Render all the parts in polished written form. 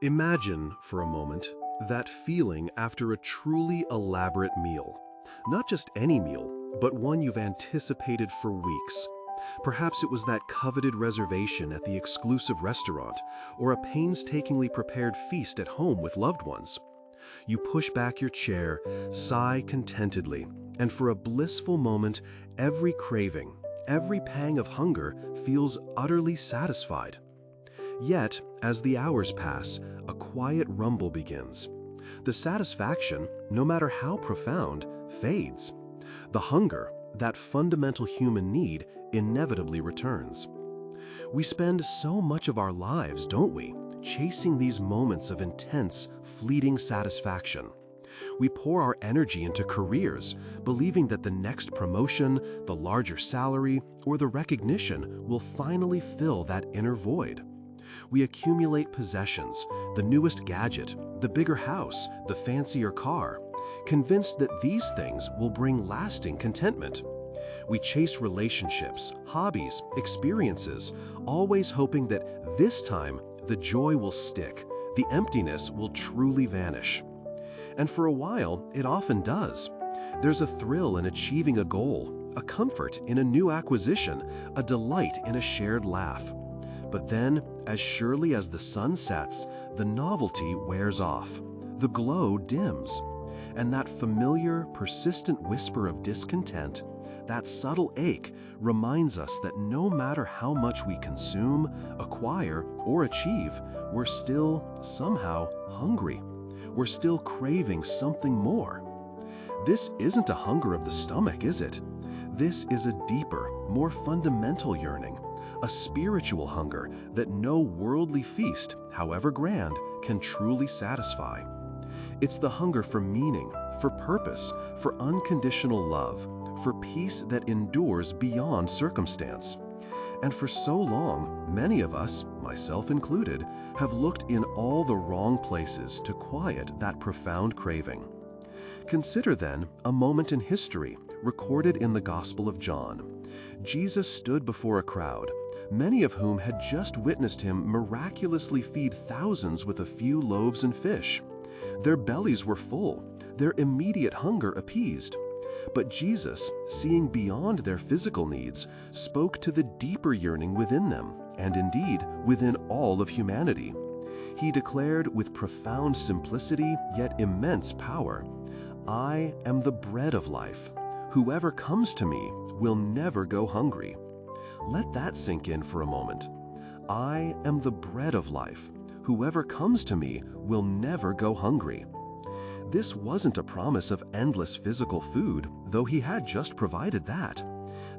Imagine, for a moment, that feeling after a truly elaborate meal. Not just any meal, but one you've anticipated for weeks. Perhaps it was that coveted reservation at the exclusive restaurant, or a painstakingly prepared feast at home with loved ones. You push back your chair, sigh contentedly, and for a blissful moment, every craving, every pang of hunger feels utterly satisfied. Yet, as the hours pass, a quiet rumble begins. The satisfaction, no matter how profound, fades. The hunger, that fundamental human need, inevitably returns. We spend so much of our lives, don't we, chasing these moments of intense, fleeting satisfaction. We pour our energy into careers, believing that the next promotion, the larger salary, or the recognition will finally fill that inner void. We accumulate possessions, the newest gadget, the bigger house, the fancier car, convinced that these things will bring lasting contentment. We chase relationships, hobbies, experiences, always hoping that this time the joy will stick, the emptiness will truly vanish. And for a while, it often does. There's a thrill in achieving a goal, a comfort in a new acquisition, a delight in a shared laugh. But then, as surely as the sun sets, the novelty wears off, the glow dims, and that familiar, persistent whisper of discontent, that subtle ache, reminds us that no matter how much we consume, acquire, or achieve, we're still, somehow, hungry. We're still craving something more. This isn't a hunger of the stomach, is it? This is a deeper, more fundamental yearning, a spiritual hunger that no worldly feast, however grand, can truly satisfy. It's the hunger for meaning, for purpose, for unconditional love, for peace that endures beyond circumstance. And for so long, many of us, myself included, have looked in all the wrong places to quiet that profound craving. Consider then a moment in history recorded in the Gospel of John. Jesus stood before a crowd, many of whom had just witnessed him miraculously feed thousands with a few loaves and fish. Their bellies were full, their immediate hunger appeased. But Jesus, seeing beyond their physical needs, spoke to the deeper yearning within them, and indeed within all of humanity. He declared with profound simplicity yet immense power, "I am the bread of life. Whoever comes to me will never go hungry." Let that sink in for a moment. I am the bread of life. Whoever comes to me will never go hungry. This wasn't a promise of endless physical food, though he had just provided that.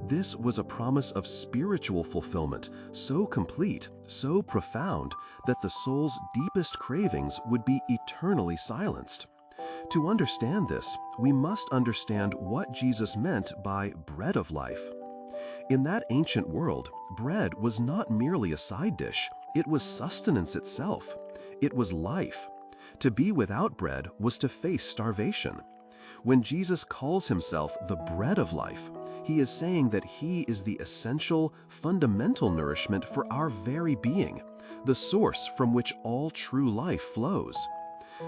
This was a promise of spiritual fulfillment, so complete, so profound, that the soul's deepest cravings would be eternally silenced. To understand this, we must understand what Jesus meant by bread of life. In that ancient world, bread was not merely a side dish, it was sustenance itself. It was life. To be without bread was to face starvation. When Jesus calls himself the bread of life, he is saying that he is the essential, fundamental nourishment for our very being, the source from which all true life flows.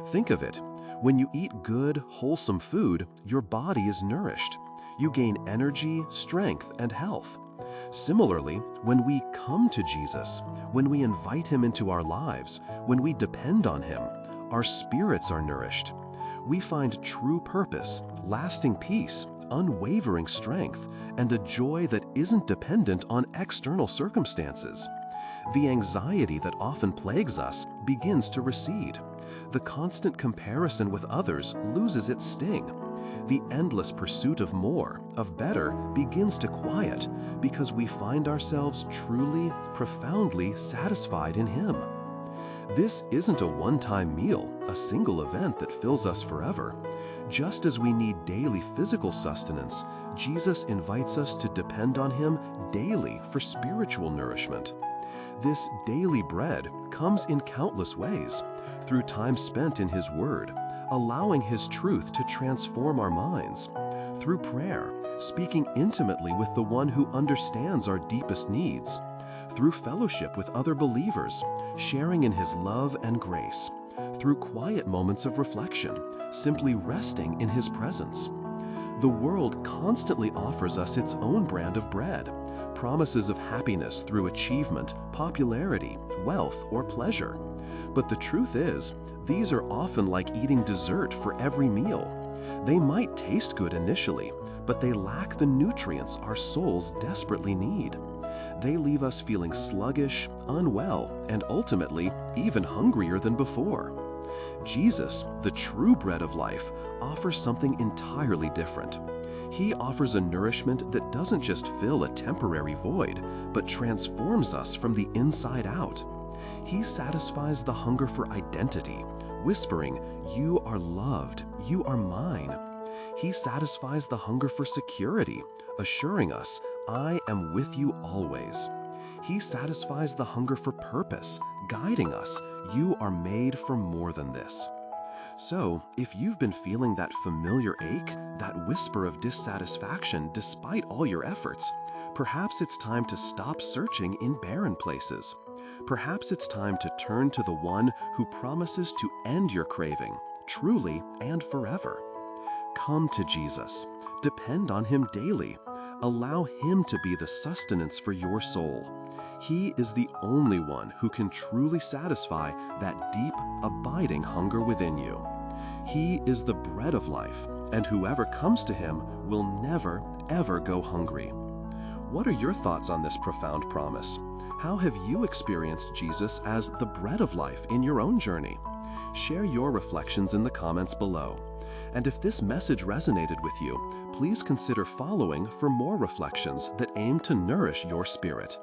Think of it. When you eat good, wholesome food, your body is nourished. You gain energy, strength, and health. Similarly, when we come to Jesus, when we invite him into our lives, when we depend on him, our spirits are nourished. We find true purpose, lasting peace, unwavering strength, and a joy that isn't dependent on external circumstances. The anxiety that often plagues us begins to recede. The constant comparison with others loses its sting. The endless pursuit of more, of better, begins to quiet because we find ourselves truly, profoundly satisfied in him. This isn't a one-time meal, a single event that fills us forever. Just as we need daily physical sustenance, Jesus invites us to depend on him daily for spiritual nourishment. This daily bread comes in countless ways, through time spent in his word, allowing his truth to transform our minds, through prayer, speaking intimately with the one who understands our deepest needs, through fellowship with other believers, sharing in His love and grace, through quiet moments of reflection, simply resting in His presence. The world constantly offers us its own brand of bread, promises of happiness through achievement, popularity, wealth, or pleasure. But the truth is, these are often like eating dessert for every meal. They might taste good initially, but they lack the nutrients our souls desperately need. They leave us feeling sluggish, unwell, and ultimately even hungrier than before. Jesus, the true bread of life, offers something entirely different. He offers a nourishment that doesn't just fill a temporary void, but transforms us from the inside out. He satisfies the hunger for identity, whispering, "You are loved, you are mine." He satisfies the hunger for security, assuring us, "I am with you always." He satisfies the hunger for purpose, guiding us, "You are made for more than this." So, if you've been feeling that familiar ache, that whisper of dissatisfaction despite all your efforts, perhaps it's time to stop searching in barren places. Perhaps it's time to turn to the one who promises to end your craving, truly and forever. Come to Jesus. Depend on Him daily. Allow Him to be the sustenance for your soul. He is the only one who can truly satisfy that deep, abiding hunger within you. He is the bread of life, and whoever comes to Him will never, ever go hungry. What are your thoughts on this profound promise? How have you experienced Jesus as the bread of life in your own journey? Share your reflections in the comments below. And if this message resonated with you, please consider following for more reflections that aim to nourish your spirit.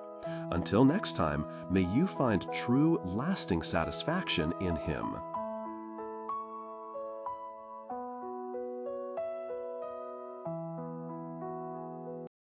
Until next time, may you find true, lasting satisfaction in Him.